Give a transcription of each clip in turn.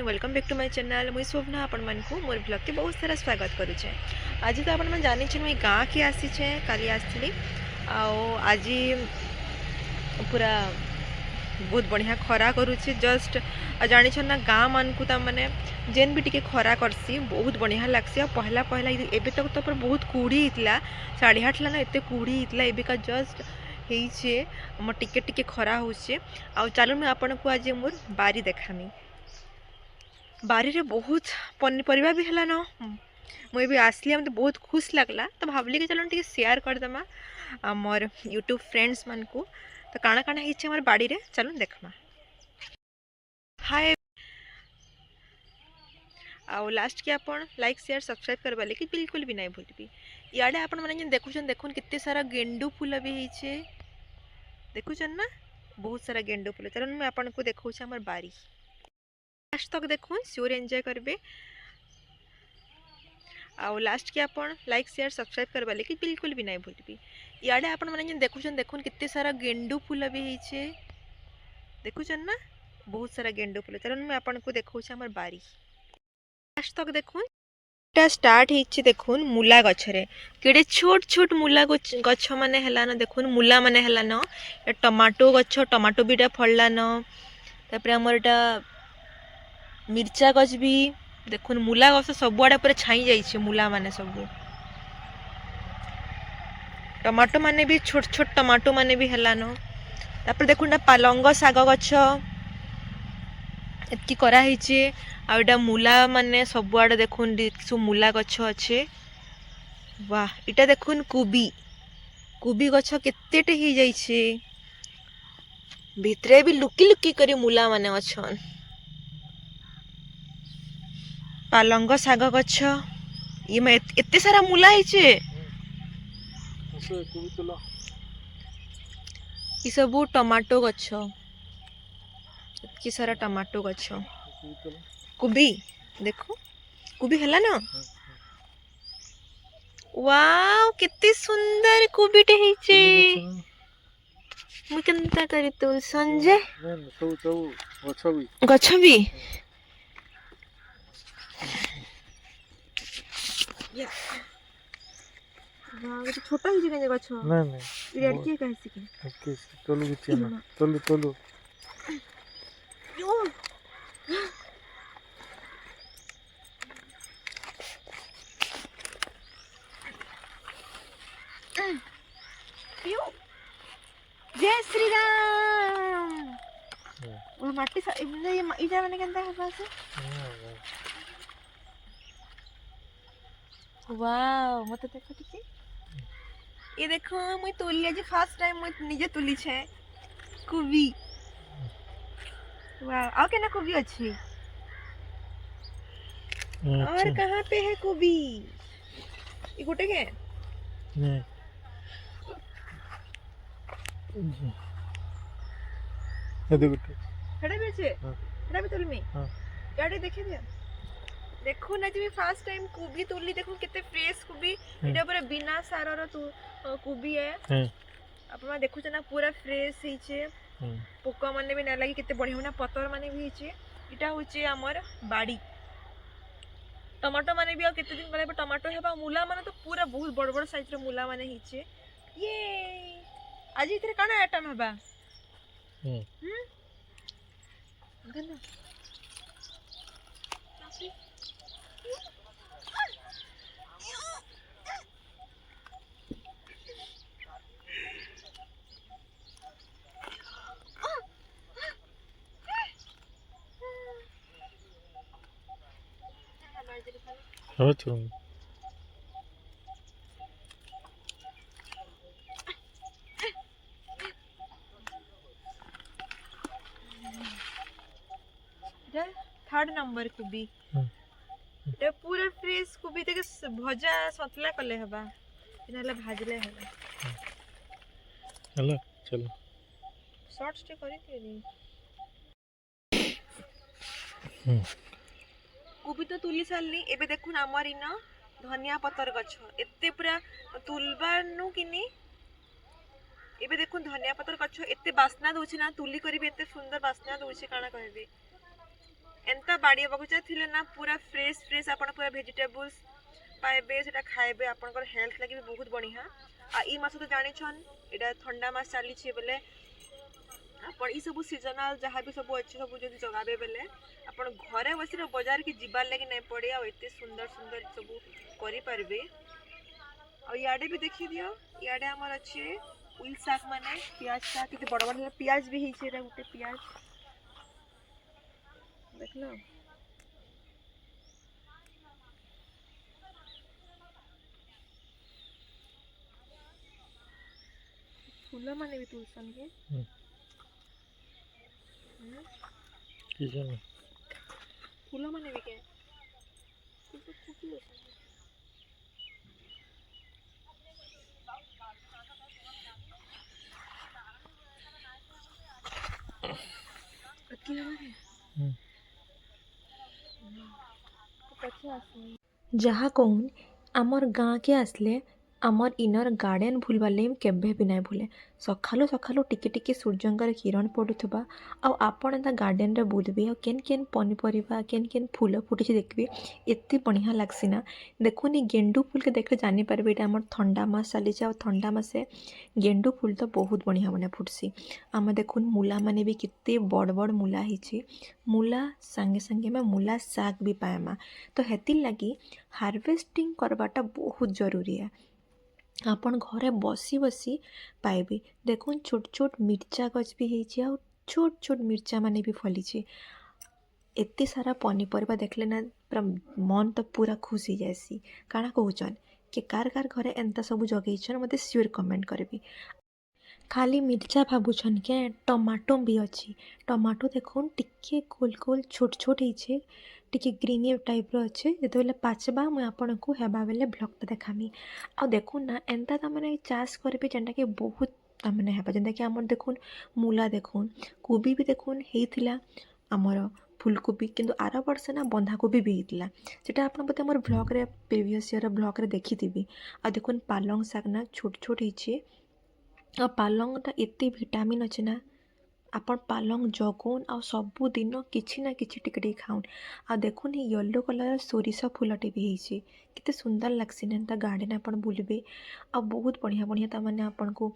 Welcome back to my channel. मुई शोभना आपण मानकु मोर blog के बहुत सारा स्वागत करुचे। आज तो आपण जानी मुई गाँ के आसीचे, काली आसली आज पूरा बहुत बढ़िया खरा करुचे। जस्ट जानी ना गाँ मानकु मैंने जेन भी टिके खरा करसी बहुत बढ़िया लगसी। पहला पहला एबे तक तो बहुत कुड़ी होता 8:30 ना एत कुड़ी होता एबिका जस्ट होइछे मोर टिके टिके खरा होचे। आ चलो मैं आपन को आज मोर बारी देखामी। बारी रे बहुत पनीपरिया भी है न। मुझे भी आसली मत बहुत खुश लगला तो भावली कि चलो टे शेयर करदेमा मोर यूट्यूब फ्रेंड्स मान को। तो काଣା काଣା होइछे मोर बाड़ी रे चलो देखमा। हाय आउ लास्ट के अपन लाइक शेयर सब्सक्राइब करबा लेकि बिल्कुल भी नहीं भूलबी। इयाडे आपण माने देखुछन देखुन कितने सारा गेंडू फूल भी होइछे देखुछन ना, बहुत सारा गेंडू फूल। चलो मैं आपन को देखौछ हमर बारी लास्ट तक देखुन श्योर एंजॉय करबे। आउ लास्ट के अपन लाइक शेयर सब्सक्राइब करबा लेकि बिल्कुल भी नहीं भूलबी। इयाडे आपण माने देखुछन देखुन कितने सारा गेंडू फूल भी होइछे देखुछन ना, बहुत सारा गेंडू फूल। चलो मैं आपन को देखौछ हमर बारी लास्ट तक देखुन। टा स्टार्ट होइछे देखुन मूला गछरे केडे छोट छोट मूला गछ माने हला न। देखुन मूला माने हला न। ए टमाटो गछ, टमाटो बीटा फळला न। तापर हमरटा मिर्चा गछ भी देखुन मूला गछ सब आड़े पूरा छाई जाइछे। मूला माने सब टमाटो माने भी छोट छोट टमाटो माने भी हला न। तापर देखुन पालंग साग गछ एतकी करा हिचे। आ एटा मूला माने सब आड़े देखुन सु मूला गछ अच्छे। वाह इटा देखुन कुबी कुबी गछ केतेटे ही जाइछे। भितरे भी लुकी लुकी करी मूला माने अछन। पालंग साग गछ ये में एते सारा मूला हिचे। ई सबू टमाटो गछ एतकी सारा टमाटो गछ कुबी देखो कुबी हला ना। वाव केते सुंदर कुबीटे हिचे। मु केनता करी तो संजय गछ भी वाह ये छोटा ही जगह गछ ना ना रेड के कैसे के तोलू बिछे ना तोलू तोलू यो यो जय श्री राम। वो माटी सा इजा माने केनता है पास। वाव मत देखो ठीक ये देखो मुई तुली आज फर्स्ट टाइम मुई निजे तुली छे कुबी। वाव आ केना कुबी अछि और कहां पे है कुबी ई गोटे के नहीं ये देखो खड़े बेचे खड़े भी तुल में गाड़ी देखे दिया। देखो ना जी फर्स्ट टाइम कुबी तुली देखो कितने फ्रेश कुबी एटा पूरा बिना सार रो तू कुबी है। अपन देखु ना पूरा फ्रेश हिचे पोका माने भी ना लागी कितने बढ़िया ना पतर माने भी हिचे। इटा होचे हमर बाड़ी टमाटो माने भी आ कितने दिन गले टमाटो हेबा मूला माने तो पूरा बहुत बड़ बड़ साइज रो मूला माने हिचे। ये आज इतरे काना आइटम हेबा गन्ना थर्ड नंबर कुबी ते पूरा फ्रेश कुबी ते भजा सतला कले हबा इनाले भाजले हबा चलो चलो शॉर्ट्स टे करी दिए कुबी तो तुली सारली। एबे देखुन हमर इना धनिया पतर गछ एते पूरा तुलबार नु किनी। एबे देखुन धनिया पतर गछ एते बास्ना दोछि ना तुली करी एते सुंदर बास्ना दोछि काना कहबे। एंता बाड़ी बगीचा थिले ना पूरा फ्रेश फ्रेश आपण पूरा वेजिटेबल्स पाइबे सेटा खाइबे आपनकर हेल्थ लागि भी बहुत बढ़िया आ ई मास तो जानि छन एटा ठंडा मास चली छी बेले आपण ई सब सीजनल जहाँ भी सब अच्छे सब जदि जगाबे बेले आपण घरे बसी बाजार की जीवार लगी नहीं पड़े आ एते सुंदर सुंदर सब करि पारबे आ याडे भी देखि दियो याडे हमर अच्छे उल साग माने प्याज साग के बड़ बड़ प्याज भी हिचे रे गुटे प्याज देखलो फूल माने भी तुलसन के किजन फूल माने भी के कुछ कुछ जहाँ कहून आमर गाँ के आसले आमर इनर गार्डन भूलबार लगे केबे भी नहीं भूले सकालू सकालू टिके टिके सूर्यंकर किरण पड़ुवा आपण एंता गार्डन रे बुलबे केन केन पनीपरिया केन केन फूल फुटी देखबे एत्ते बढ़िया लागसी ना देखुनी गेंडू फूल के देखले जानी पारबे एटा हमर ठंडा मास चली आ ठंडा मासे गेंडू फूल तो बहुत बढ़िया बने फुटसी आम देखुन मूला माने भी कितने बड़ बड़ मूला हिची मूला संगे संगे में मूला साग भी पाएमा तो हेतिर लगी हार्वेस्टिंग करवाटा बहुत जरूरी है आपण घरे बसी बसी पाइबे देखुन छोट छोट मिर्चा गछ भी होती आ छोट छोट मिर्चा माने भी फली एते सारा पनीपरिया देखले ना पूरा मन तो पूरा खुश हो जाएसी काଣା कहूचन कि कार कार घरे एंता सब जगेइछन मते श्योर कमेंट करबी खाली मिर्चा भाबुछन के टमाटो भी अच्छी टमाटो देखुन टिके गोल गोल छोट छोट होइछे टिके ग्रीन टाइप रो अच्छे जेतेबेले पाचबा मुई आपन को हेबा बेले ब्लॉग ता देखामी आ देखुन ना एंता ता माने चाष करबे जेंटा के बहुत ता माने हेबा जेंता कि हमर देखुन मूला देखुन कोबी भी देखुन हेइथिला हमर फुलकोबी किंतु आर वर्ष ना बंधाकोबी भी होता सेटा आप हमर ब्लॉग रे प्रीवियस ईयर ब्लॉग रे देखी आ देखुन पालंग शाक ना छोट छोट होइछे आ पालंगटा एते विटामिन अच्छे ना आपण पालंग जगुन आ सबु दिन किछि ना किछि टिके टिके खाउन आ देखुन येलो कलर सोरिष फूलटे भी होइछे केते सुंदर लागसी ना गार्डन आपण बुलबे आ बहुत बढ़िया बढ़िया ता माने आपण को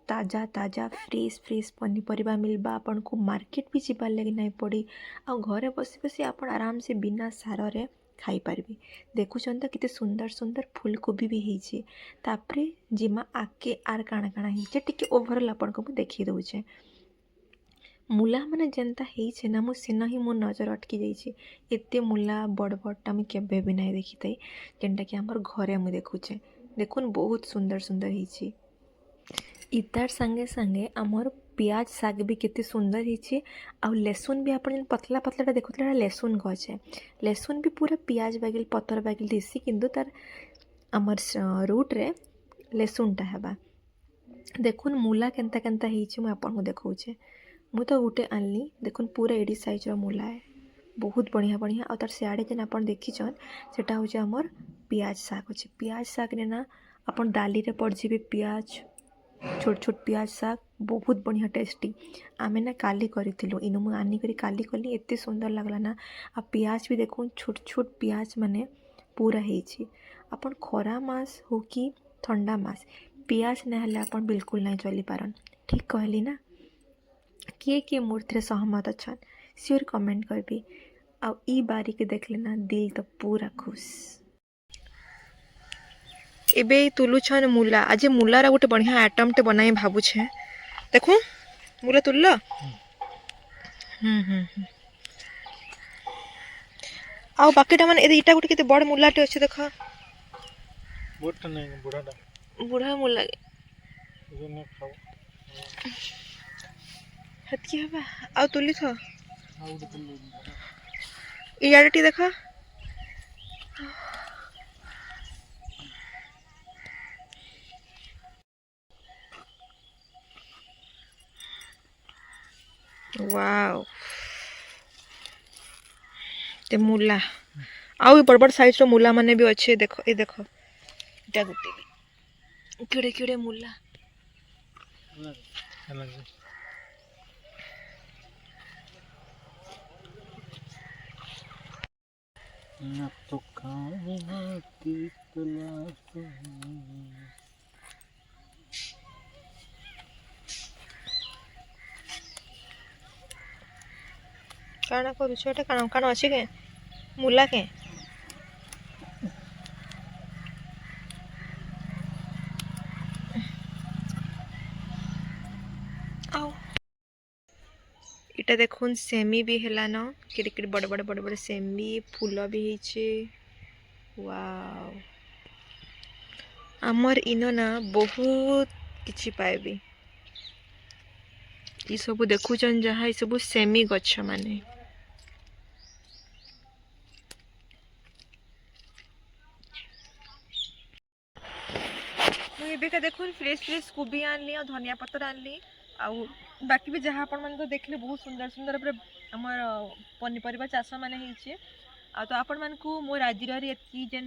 ताजा ताजा फ्रेश फ्रेश पनीपरिया मिलबा आपण को मार्केट भी जीवार लगे नहीं पड़ी आ घरे बसी बसी आपण आराम से बिना सार रे खाई पारबे देखुछन तो किते सुंदर सुंदर फूलकोबी भी होइछे तापरे जिमा आके आर काଣା काଣା होइछे टिके ओवरऑल आपण को देखि दउछे मूला माने जेंता होइछे ना मो सेना ही मो नजर अटकी जाइछे एते मूला बड़ बड़टा मुई केबे भी नहीं देखिथाई जेंटा कि हमर घरे मुई देखुछे देखुन बहुत सुंदर सुंदर होइछे इतार संगे संगे आमर प्याज साग भी कितने सुंदर होइछे आ लहसुन भी आपण पतला पतलाटा देखुतला लहसुन गछ है लहसुन भी पूरा प्याज बागिल पतर बागिल दिसी किंतु तार आमर रूट रे लहसुनटा हेबा देखुन मूला केंता केंता होइछे मुई आपण को देखौछे मुई तो गुटे आनली देखुन पूरा एडी साइज रो मूला है बहुत बढ़िया बढ़िया आ तार सियाड़े जेन आपण देखिछन सेटा होचे आमर प्याज साग होचे प्याज साग ने ना आपण दाली रे पड़ जिबे प्याज छोट छोट प्याज साग बहुत बढ़िया टेस्टी आमे ना काली करिथिलु इनु मु आनी करी काली कली एते सुंदर लागला ना आ प्याज भी देखुन छोट छोट प्याज माने पूरा हेछि आपण खरा मास हो कि ठंडा मास प्याज ना हले आपण बिल्कुल नहीं चली पारन ठीक कहली ना किए मूर्ति सहमत अच्छा श्योर कमेंट करबी आ ई बारी के देखले ना दिल तो पूरा खुश एबे तुलुछन मूला आज मूलार गोटे बढ़िया आइटम टे बनाई भाबुछे देखो मूला तुलल आ बाकीटा माने एटा गोटे केते बड़ मूलाटे अछि देख बोट नहीं बुढ़ाटा बुढ़ा मूला जो ने खाओ हतकी हबा आ तुली थो आ उड तुल इयाडटी देखा वाओ ते मूला आउ बड़ बड़ साइज रो मूला माने भी अच्छे देखो ए देखो इटा गुटे केड़े केड़े मूला न तो खाने की तलाश में। କାଣା କରୁଛ ଏଟା କାଣା କାଣା ଅଛି କେ ମୁଲା କେ ଆଉ এটা দেখুন সেমি भी হেলান কেড়ে কেড়ে বড় বড় বড় বড় সেমি ফুল भी ହେଇছে वाओ আমার ইনো না ବହୁତ କିଛି ପାଇବି ये सब देखुचन जहाँ ये सब सेमी गछ माने मुझे देखुन फ्रेश फ्रेश कोबी आनली और धनिया पत्तर आनली आउ बाकी भी जहाँ आपण मन देखले बहुत सुंदर सुंदर पूरा हमर पनीपरिबा चाष माने ହେଇଛି आ तो आपण मन को मोर आज एतकी जेन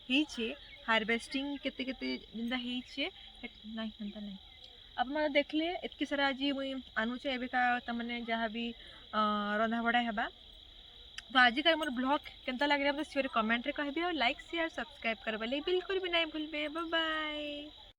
ହେଇଛି हार्वेस्टिंग केते केते जिंदा ହେଇଛି नहीं हंता नहीं आप मैंने देखले एतकी सारा आज मुई आनुचे एबिका तमने जहाँ भी रंधा बड़ा हेबा तो आज का मोर ब्लॉग केंता लागले मते कमेंट रे कहबे और लाइक शेयर सब्सक्राइब करबा ले बिल्कुल भी नहीं भूलबे बाय बाय।